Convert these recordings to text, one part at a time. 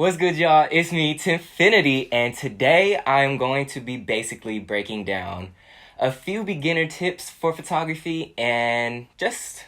What's good, y'all? It's me, Tinfinity, and today I'm going to be basically breaking down a few beginner tips for photography and just,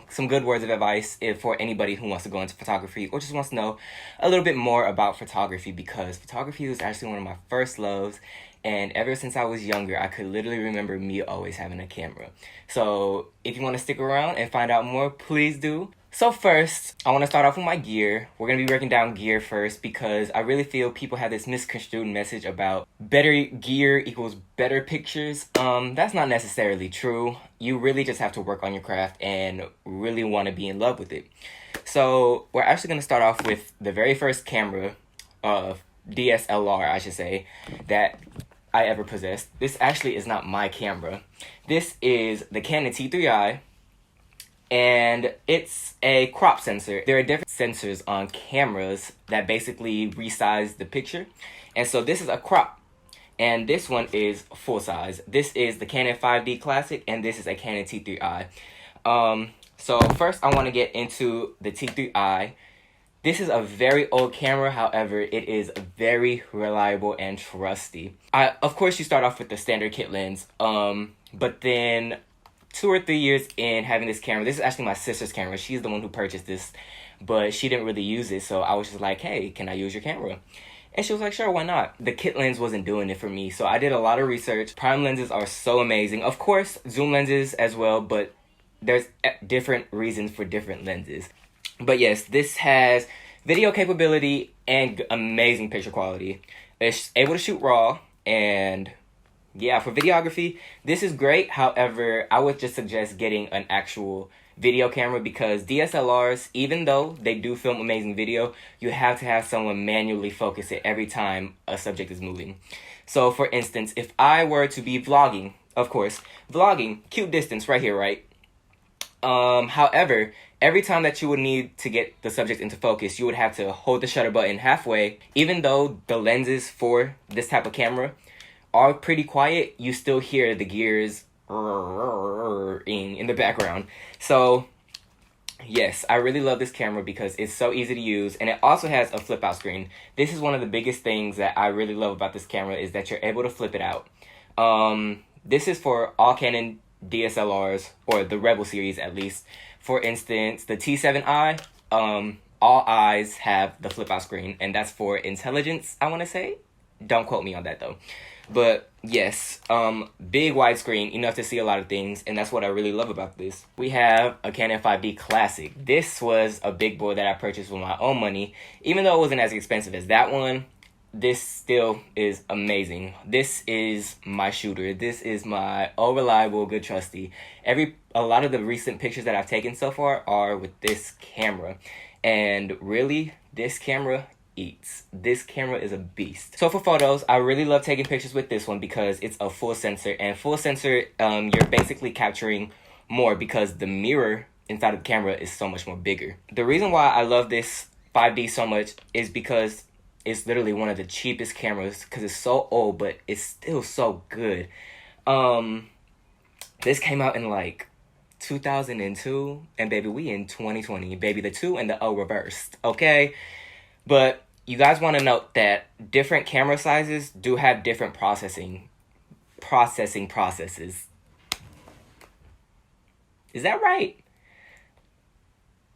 some good words of advice for anybody who wants to go into photography or just wants to know a little bit more about photography, because photography was actually one of my first loves, and ever since I was younger, I could literally remember me always having a camera. So if you want to stick around and find out more, please do. So first, I want to start off with my gear. We're going to be breaking down gear first because I really feel people have this misconstrued message about better gear equals better pictures. That's not necessarily true. You really just have to work on your craft and really want to be in love with it. So we're actually going to start off with the very first camera, DSLR, I should say, that I ever possessed. This actually is not my camera. This is the Canon T3i. And it's a crop sensor. There are different sensors on cameras that basically resize the picture. And so this is a crop. And this one is full size. This is the Canon 5D Classic, and this is a Canon T3i. So first I want to get into the T3i. This is a very old camera, however, it is very reliable and trusty. Of course, you start off with the standard kit lens, but then 2 or 3 years in having this camera, this is actually my sister's camera. She's the one who purchased this, but she didn't really use it, so I was just like, hey, can I use your camera? And she was like, sure, why not? The kit lens wasn't doing it for me, so I did a lot of research. Prime lenses are so amazing. Of course, zoom lenses as well, but there's different reasons for different lenses. But yes, this has video capability and amazing picture quality. It's able to shoot RAW, and yeah, for videography, this is great. However, I would just suggest getting an actual video camera because DSLRs, even though they do film amazing video, you have to have someone manually focus it every time a subject is moving. So for instance, if I were to be vlogging, of course, cute distance right here, right? However, every time that you would need to get the subject into focus, you would have to hold the shutter button halfway. Even though the lenses for this type of camera are pretty quiet, you still hear the gears in the background. So yes, I really love this camera because it's so easy to use, and it also has a flip out screen. This is one of the biggest things that I really love about this camera, is that you're able to flip it out. This is for all Canon DSLRs, or the Rebel series at least. For instance, the T7i, all eyes have the flip out screen, and that's for intelligence, I want to say. Don't quote me on that though. But yes, big widescreen, enough to see a lot of things, and that's what I really love about this. We have a Canon 5D Classic. This was a big boy that I purchased with my own money. Even though it wasn't as expensive as that one, this still is amazing. This is my shooter. This is my reliable, good, trusty. A lot of the recent pictures that I've taken so far are with this camera. And really, this camera eats. This camera is a beast. So for photos, I really love taking pictures with this one because it's a full sensor, and full sensor, you're basically capturing more because the mirror inside of the camera is so much more bigger. The reason why I love this 5D so much is because it's literally one of the cheapest cameras because it's so old, but it's still so good. This came out in like 2002, and baby, we in 2020. Baby, the 2 and the O reversed, okay? But you guys want to note that different camera sizes do have different processing processes. Is that right?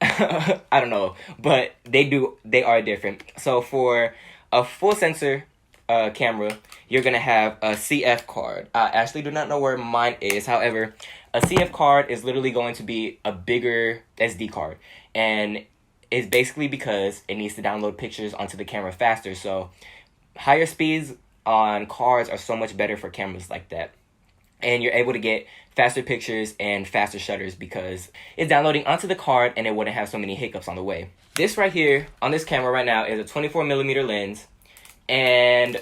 I don't know, but they are different. So for a full sensor camera, you're going to have a CF card. I actually do not know where mine is. However, a CF card is literally going to be a bigger SD card, and it's basically because it needs to download pictures onto the camera faster. So higher speeds on cards are so much better for cameras like that. And you're able to get faster pictures and faster shutters because it's downloading onto the card and it wouldn't have so many hiccups on the way. This right here on this camera right now is a 24mm lens, and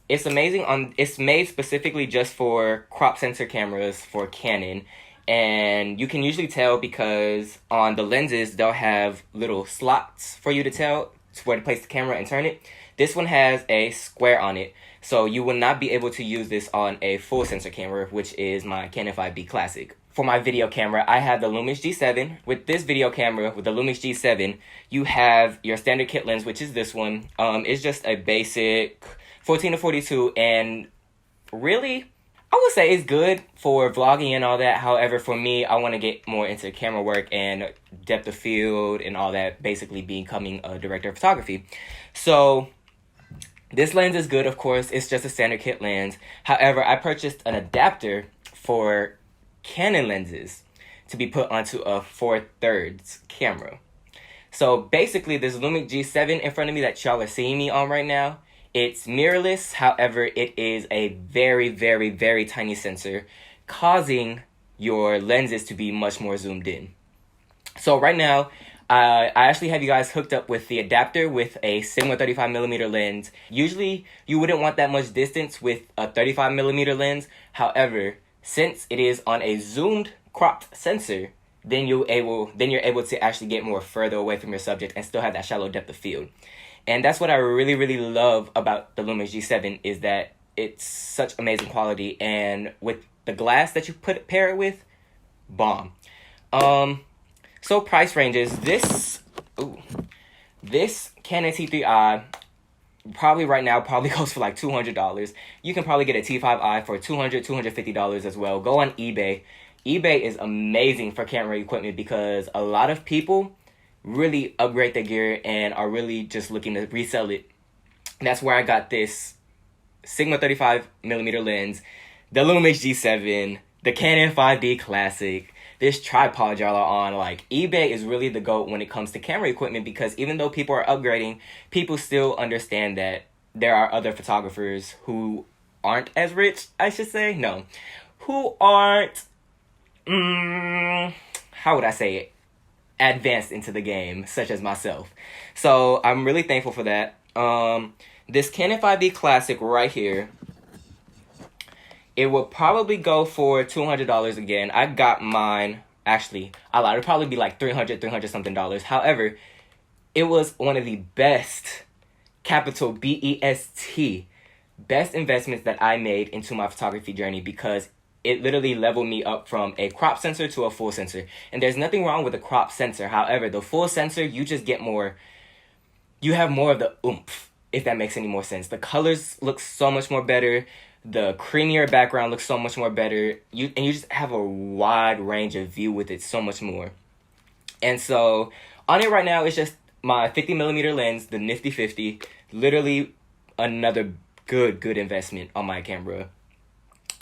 it's amazing. It's made specifically just for crop sensor cameras for Canon. And you can usually tell because on the lenses, they'll have little slots for you to tell where to place the camera and turn it. This one has a square on it, so you will not be able to use this on a full sensor camera, which is my Canon 5D Classic. for my video camera, I have the Lumix G7. With this video camera, with the Lumix G7, you have your standard kit lens, which is this one. It's just a basic 14-42, and really, I would say it's good for vlogging and all that. However, for me, I want to get more into camera work and depth of field and all that, basically becoming a director of photography. So this lens is good, of course. It's just a standard kit lens. However, I purchased an adapter for Canon lenses to be put onto a 4/3 camera. So basically, this Lumix G7 in front of me that y'all are seeing me on right now, it's mirrorless. However, it is a very, very, very tiny sensor, causing your lenses to be much more zoomed in. So right now, I actually have you guys hooked up with the adapter with a Sigma 35mm lens. Usually, you wouldn't want that much distance with a 35mm lens. However, since it is on a zoomed cropped sensor, then you're able to actually get more further away from your subject and still have that shallow depth of field. And that's what I really, really love about the Lumix G7, is that it's such amazing quality, and with the glass that you pair it with, bomb. So price ranges, this Canon T3i probably right now goes for like $200. You can probably get a T5i for $200, $250 as well. Go on eBay. eBay is amazing for camera equipment because a lot of people really upgrade their gear and are really just looking to resell it. That's where I got this Sigma 35mm lens, the Lumix G7, the Canon 5D Classic, this tripod y'all are on. Like, eBay is really the GOAT when it comes to camera equipment, because even though people are upgrading, people still understand that there are other photographers who aren't as rich, I should say. No. Who aren't, how would I say it? Advanced into the game, such as myself. So I'm really thankful for that. This Canon 5D Classic right here, it will probably go for $200 again. I got mine, actually, I lied, it'll probably be like $300 something dollars. However, it was one of the best, capital BEST, best investments that I made into my photography journey, because it literally leveled me up from a crop sensor to a full sensor. And there's nothing wrong with a crop sensor. However, the full sensor, you just get more, you have more of the oomph, if that makes any more sense. The colors look so much more better. The creamier background looks so much more better. You just have a wide range of view with it so much more. And so on it right now, it's just my 50mm lens, the Nifty 50. Literally another good investment on my camera.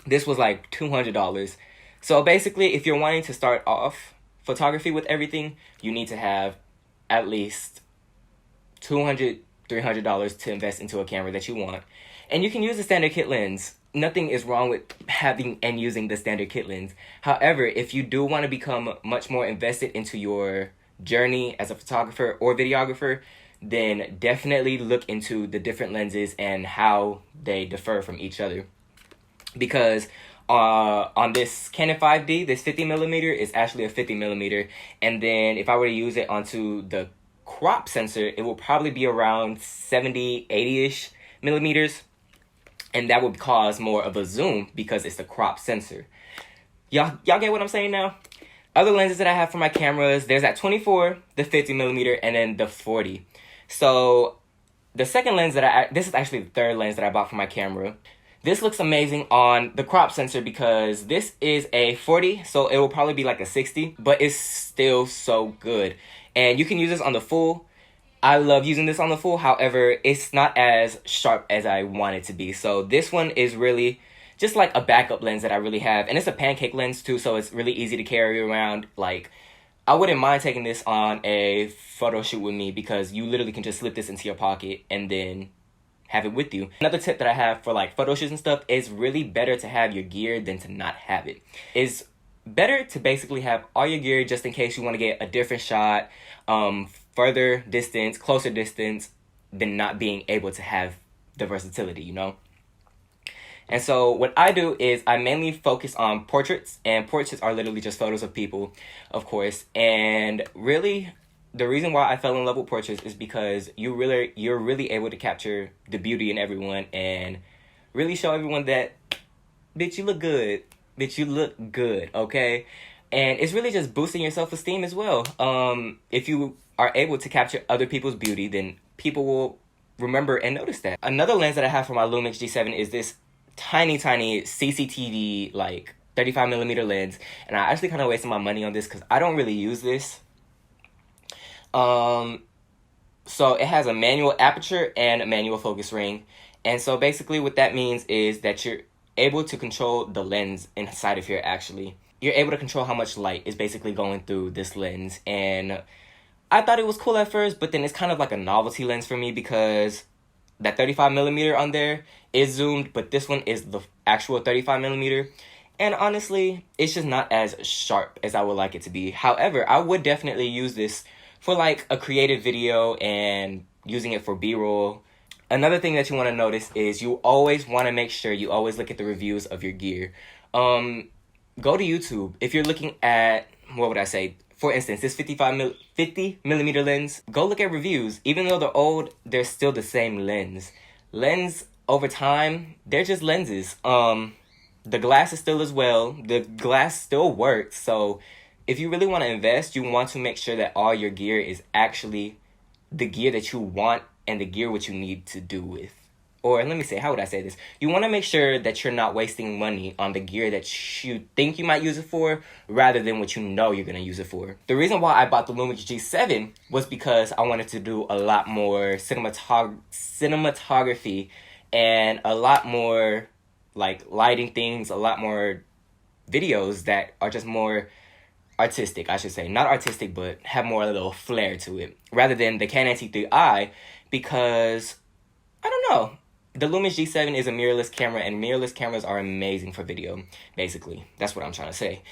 This was like $200. So basically, if you're wanting to start off photography with everything, you need to have at least $200, $300 to invest into a camera that you want. And you can use a standard kit lens. Nothing is wrong with having and using the standard kit lens. However, if you do want to become much more invested into your journey as a photographer or videographer, then definitely look into the different lenses and how they differ from each other. Because on this Canon 5D, this 50mm is actually a 50mm. And then if I were to use it onto the crop sensor, it will probably be around 70, 80-ish millimeters. And that would cause more of a zoom because it's the crop sensor. Y'all get what I'm saying now? Other lenses that I have for my cameras, there's that 24, the 50mm, and then the 40. So the second lens that this is actually the third lens that I bought for my camera. This looks amazing on the crop sensor because this is a 40, so it will probably be like a 60, but it's still so good. And you can use this on the full. I love using this on the full, however, it's not as sharp as I want it to be. So this one is really just like a backup lens that I really have. And it's a pancake lens too, so it's really easy to carry around. Like, I wouldn't mind taking this on a photo shoot with me because you literally can just slip this into your pocket and then have it with you. Another tip that I have for like photo shoots and stuff is really better to have your gear than to not have it. It's better to basically have all your gear just in case you want to get a different shot, further distance, closer distance, than not being able to have the versatility, you know? And so what I do is I mainly focus on portraits, and portraits are literally just photos of people, of course. And really, the reason why I fell in love with portraits is because you're really able to capture the beauty in everyone and really show everyone that, bitch, you look good. that you look good, okay? And it's really just boosting your self-esteem as well. If you are able to capture other people's beauty, then people will remember and notice that. Another lens that I have for my Lumix G7 is this tiny CCTV, like 35mm lens. And I actually kind of wasted my money on this because I don't really use this. So it has a manual aperture and a manual focus ring. And so basically what that means is that you're able to control the lens inside of here. Actually, you're able to control how much light is basically going through this lens. And I thought it was cool at first, but then it's kind of like a novelty lens for me because that 35mm on there is zoomed, but this one is the actual 35mm. And honestly, it's just not as sharp as I would like it to be. However, I would definitely use this for like a creative video and using it for B-roll. Another thing that you want to notice is you always want to make sure you always look at the reviews of your gear. Go to YouTube. If you're looking at, what would I say? For instance, this 50mm lens, go look at reviews. Even though they're old, they're still the same lens. Lens, over time, they're just lenses. The glass is still as well. The glass still works. So if you really want to invest, you want to make sure that all your gear is actually the gear that you want and the gear what you need to do with. Or let me say, how would I say this? You want to make sure that you're not wasting money on the gear that you think you might use it for rather than what you know you're going to use it for. The reason why I bought the Lumix G7 was because I wanted to do a lot more cinematography and a lot more like lighting things, a lot more videos that are just more artistic, I should say. Not artistic, but have more a little flair to it rather than the Canon T3i, because I don't know. The Lumix G7 is a mirrorless camera, and mirrorless cameras are amazing for video, basically. That's what I'm trying to say.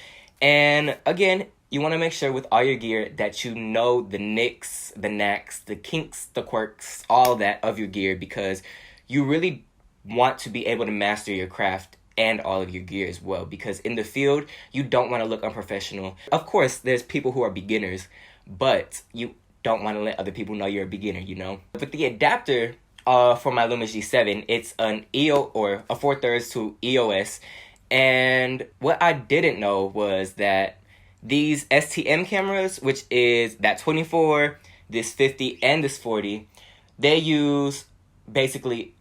And again, you want to make sure with all your gear that you know the nicks, the knacks, the kinks, the quirks, all that of your gear, because you really want to be able to master your craft and all of your gear as well, because in the field, you don't want to look unprofessional. Of course, there's people who are beginners, but you don't want to let other people know you're a beginner, you know? With the adapter, for my Lumix G7, it's an EO or a 4/3 to EOS. And what I didn't know was that these STM cameras, which is that 24, this 50, and this 40, they use basically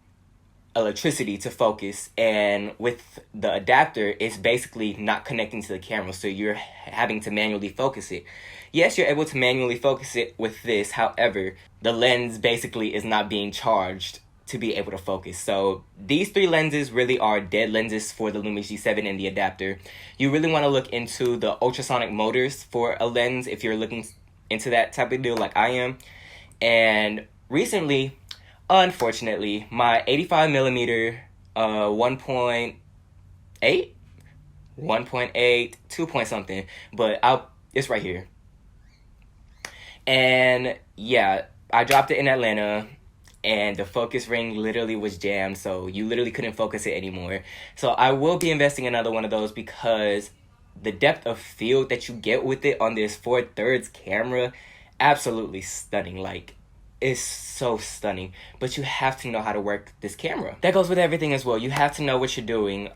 electricity to focus. And with the adapter, it's basically not connecting to the camera, so you're having to manually focus it. Yes, you're able to manually focus it with this. However, the lens basically is not being charged to be able to focus. So these three lenses really are dead lenses for the Lumix G7 and the adapter. You really want to look into the ultrasonic motors for a lens if you're looking into that type of deal like I am. And recently, unfortunately, my 85mm 1.8, 2 point something, but it's right here. And yeah, I dropped it in Atlanta and the focus ring literally was jammed, so you literally couldn't focus it anymore. So I will be investing in another one of those because the depth of field that you get with it on this 4/3 camera, absolutely stunning. Like, it's so stunning, but you have to know how to work this camera. That goes with everything as well. You have to know what you're doing.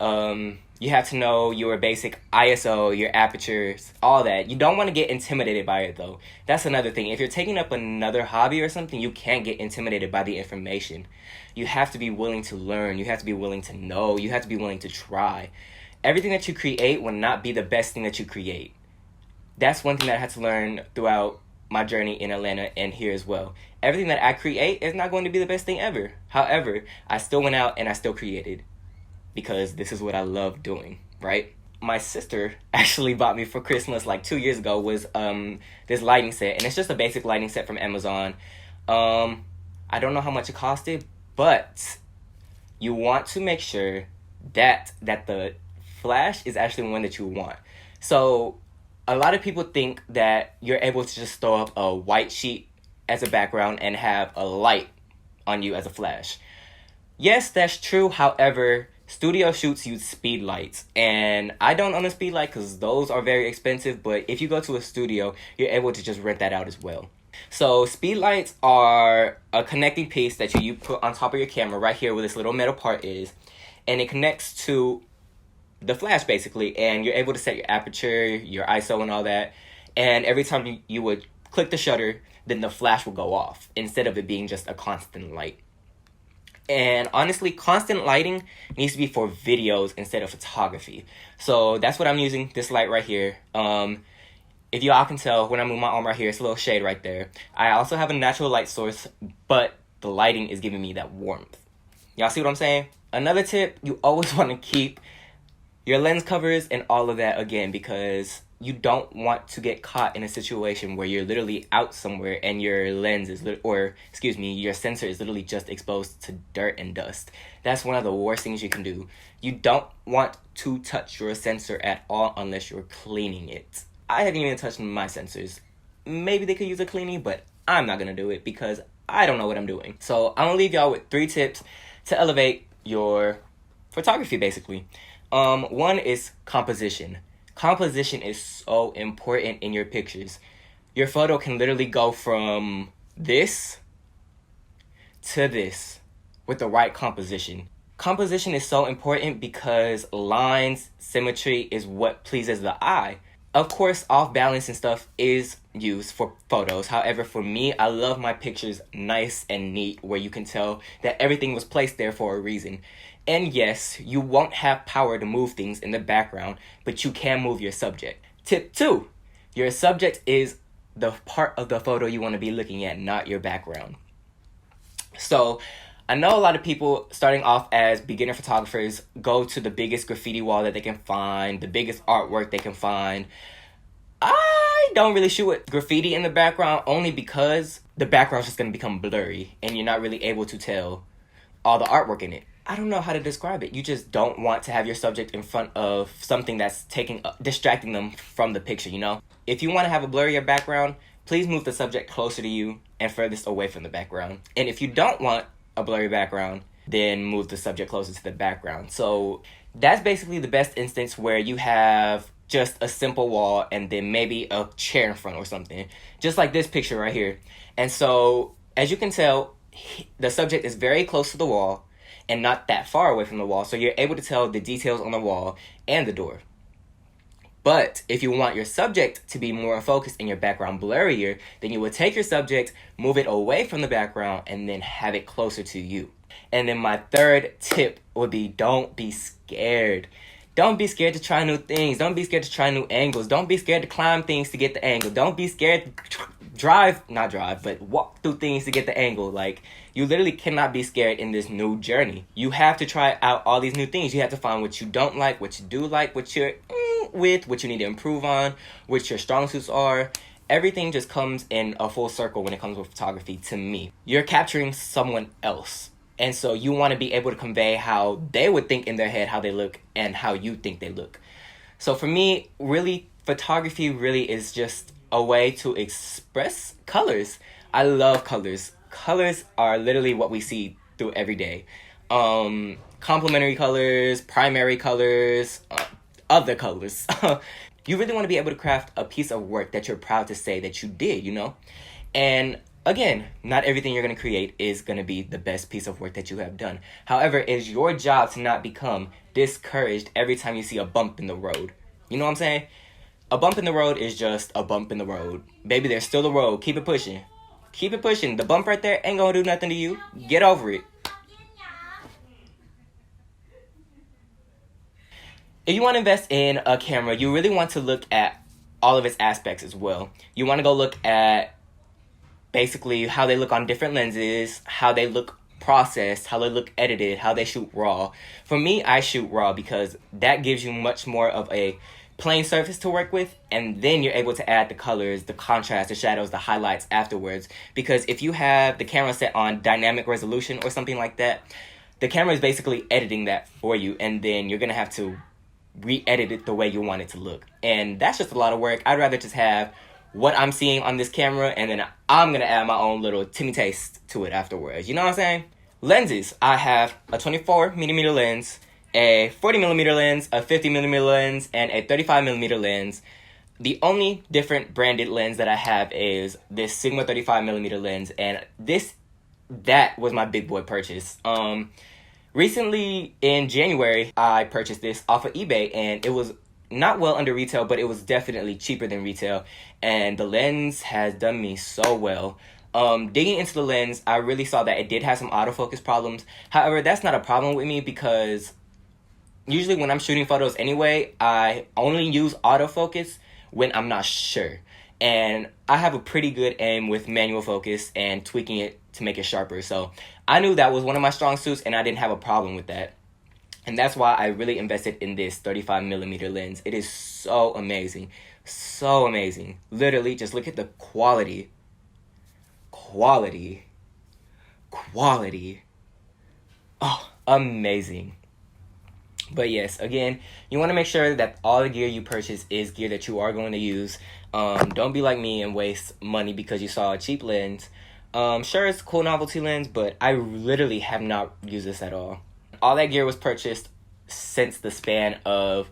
You have to know your basic ISO, your apertures, all that. You don't want to get intimidated by it, though. That's another thing. If you're taking up another hobby or something, you can't get intimidated by the information. You have to be willing to learn. You have to be willing to know. You have to be willing to try. Everything that you create will not be the best thing that you create. That's one thing that I had to learn throughout my journey in Atlanta and here as well. Everything that I create is not going to be the best thing ever. However, I still went out and I still created because this is what I love doing, right? My sister actually bought me for Christmas like 2 years ago was this lighting set, and it's just a basic lighting set from Amazon. I don't know how much it costed, but you want to make sure that the flash is actually one that you want. So a lot of people think that you're able to just throw up a white sheet as a background and have a light on you as a flash. Yes, that's true. However, studio shoots use speed lights, and I don't own a speed light because those are very expensive, but if you go to a studio, you're able to just rent that out as well. So speed lights are a connecting piece that you put on top of your camera right here where this little metal part is, and it connects to the flash basically, and you're able to set your aperture, your ISO and all that. And every time you would click the shutter, then the flash will go off instead of it being just a constant light. And honestly, constant lighting needs to be for videos instead of photography. So that's what I'm using, this light right here. If y'all can tell, when I move my arm right here, it's a little shade right there. I also have a natural light source, but the lighting is giving me that warmth. Y'all see what I'm saying? Another tip, you always want to keep your lens covers and all of that again, because you don't want to get caught in a situation where you're literally out somewhere and your lens is, your sensor is literally just exposed to dirt and dust. That's one of the worst things you can do. You don't want to touch your sensor at all unless you're cleaning it. I haven't even touched my sensors. Maybe they could use a cleaning, but I'm not gonna do it because I don't know what I'm doing. So I'm gonna leave y'all with 3 tips to elevate your photography, basically. One is composition. Composition is so important in your pictures. Your photo can literally go from this to this with the right composition. Composition is so important because lines, symmetry is what pleases the eye. Of course, off balance and stuff is used for photos. However, for me, I love my pictures nice and neat, where you can tell that everything was placed there for a reason. And yes, you won't have power to move things in the background, but you can move your subject. Tip 2, your subject is the part of the photo you want to be looking at, not your background. So, I know a lot of people starting off as beginner photographers go to the biggest graffiti wall that they can find, the biggest artwork they can find. I don't really shoot with graffiti in the background only because the background's just going to become blurry and you're not really able to tell all the artwork in it. I don't know how to describe it. You just don't want to have your subject in front of something that's distracting them from the picture, you know? If you want to have a blurrier background, please move the subject closer to you and furthest away from the background. And if you don't want a blurry background, then move the subject closer to the background. So that's basically the best instance where you have just a simple wall and then maybe a chair in front or something. Just like this picture right here. And so, as you can tell, the subject is very close to the wall and not that far away from the wall, so you're able to tell the details on the wall and the door. But if you want your subject to be more focused and your background blurrier, then you would take your subject, move it away from the background, and then have it closer to you. And then my third tip would be, don't be scared. Don't be scared to try new things. Don't be scared to try new angles. Don't be scared to climb things to get the angle. Don't be scared to walk through things to get the angle. Like, you literally cannot be scared in this new journey. You have to try out all these new things. You have to find what you don't like, what you do like, what you're with, what you need to improve on, what your strong suits are. Everything just comes in a full circle when it comes with photography to me. You're capturing someone else. And so you want to be able to convey how they would think in their head how they look and how you think they look. So for me, really, photography really is just a way to express colors. I love colors. Colors are literally what we see through every day. Complementary colors, primary colors, other colors. You really want to be able to craft a piece of work that you're proud to say that you did, you know? And again, not everything you're going to create is going to be the best piece of work that you have done. However, it is your job to not become discouraged every time you see a bump in the road. You know what I'm saying? A bump in the road is just a bump in the road. Baby, there's still a road. Keep it pushing. Keep it pushing. The bump right there ain't going to do nothing to you. Get over it. If you want to invest in a camera, you really want to look at all of its aspects as well. You want to go look at basically how they look on different lenses, how they look processed, how they look edited, how they shoot raw. For me, I shoot raw because that gives you much more of a plain surface to work with, and then you're able to add the colors, the contrast, the shadows, the highlights afterwards. Because if you have the camera set on dynamic resolution or something like that, the camera is basically editing that for you, and then you're going to have to re-edit it the way you want it to look. And that's just a lot of work. I'd rather just have what I'm seeing on this camera, and then I'm going to add my own little Timmy taste to it afterwards. You know what I'm saying? Lenses. I have a 24mm lens, a 40mm lens, a 50mm lens, and a 35mm lens. The only different branded lens that I have is this Sigma 35mm lens, and that was my big boy purchase. Recently, in January, I purchased this off of eBay, and it was not well under retail, but it was definitely cheaper than retail, and the lens has done me so well. Digging into the lens, I really saw that it did have some autofocus problems. However, that's not a problem with me because usually when I'm shooting photos anyway, I only use autofocus when I'm not sure. And I have a pretty good aim with manual focus and tweaking it to make it sharper. So I knew that was one of my strong suits, and I didn't have a problem with that. And that's why I really invested in this 35mm lens. It is so amazing. So amazing. Literally, just look at the quality. Quality. Oh, amazing. But yes, again, you want to make sure that all the gear you purchase is gear that you are going to use. Don't be like me and waste money because you saw a cheap lens. Sure, it's a cool novelty lens, but I literally have not used this at all. All that gear was purchased since the span of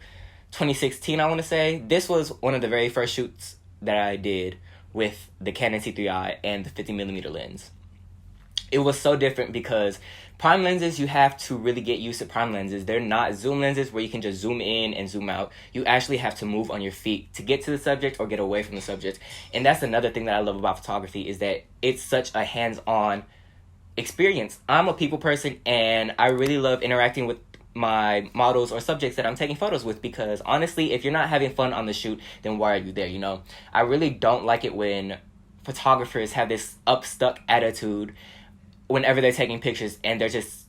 2016, I want to say. This was one of the very first shoots that I did with the Canon T3i and the 50mm lens. It was so different because prime lenses, you have to really get used to prime lenses. They're not zoom lenses where you can just zoom in and zoom out. You actually have to move on your feet to get to the subject or get away from the subject. And that's another thing that I love about photography, is that it's such a hands-on experience. I'm a people person, and I really love interacting with my models or subjects that I'm taking photos with, because honestly, if you're not having fun on the shoot, then why are you there, you know? I really don't like it when photographers have this stuck attitude whenever they're taking pictures and they're just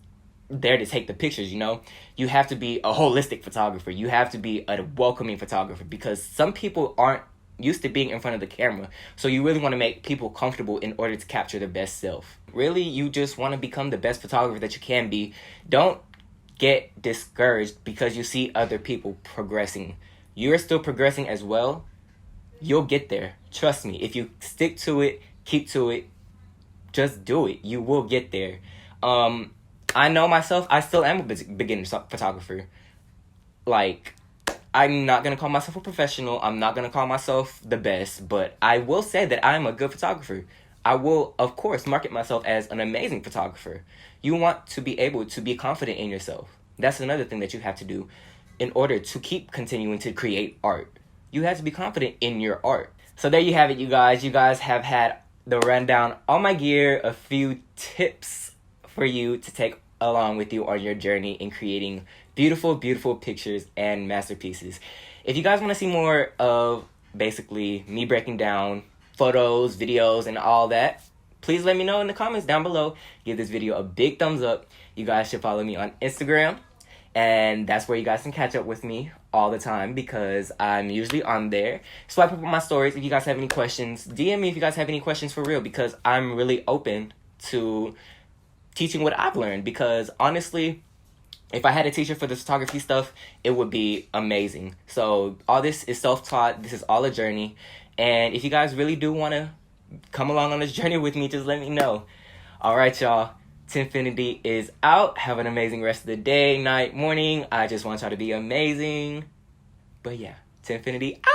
there to take the pictures, you know? You have to be a holistic photographer. You have to be a welcoming photographer, because some people aren't used to being in front of the camera. So you really want to make people comfortable in order to capture their best self. Really, you just want to become the best photographer that you can be. Don't get discouraged because you see other people progressing. You're still progressing as well. You'll get there. Trust me. If you stick to it, keep to it, just do it. You will get there. I know myself, I still am a beginner photographer. Like, I'm not going to call myself a professional. I'm not going to call myself the best, but I will say that I am a good photographer. I will, of course, market myself as an amazing photographer. You want to be able to be confident in yourself. That's another thing that you have to do in order to keep continuing to create art. You have to be confident in your art. So there you have it, you guys. You guys have had the rundown on my gear, a few tips for you to take along with you on your journey in creating beautiful, beautiful pictures and masterpieces. If you guys want to see more of basically me breaking down photos, videos, and all that, please let me know in the comments down below. Give this video a big thumbs up. You guys should follow me on Instagram, and that's where you guys can catch up with me all the time, because I'm usually on there. Swipe up on my stories if you guys have any questions. DM me if you guys have any questions for real, because I'm really open to teaching what I've learned, because honestly, if I had a teacher for the photography stuff, it would be amazing. So all this is self-taught. This is all a journey. And if you guys really do want to come along on this journey with me, just let me know. All right, y'all. Tinfinity is out. Have an amazing rest of the day, night, morning. I just want y'all to be amazing. But yeah, Tinfinity out.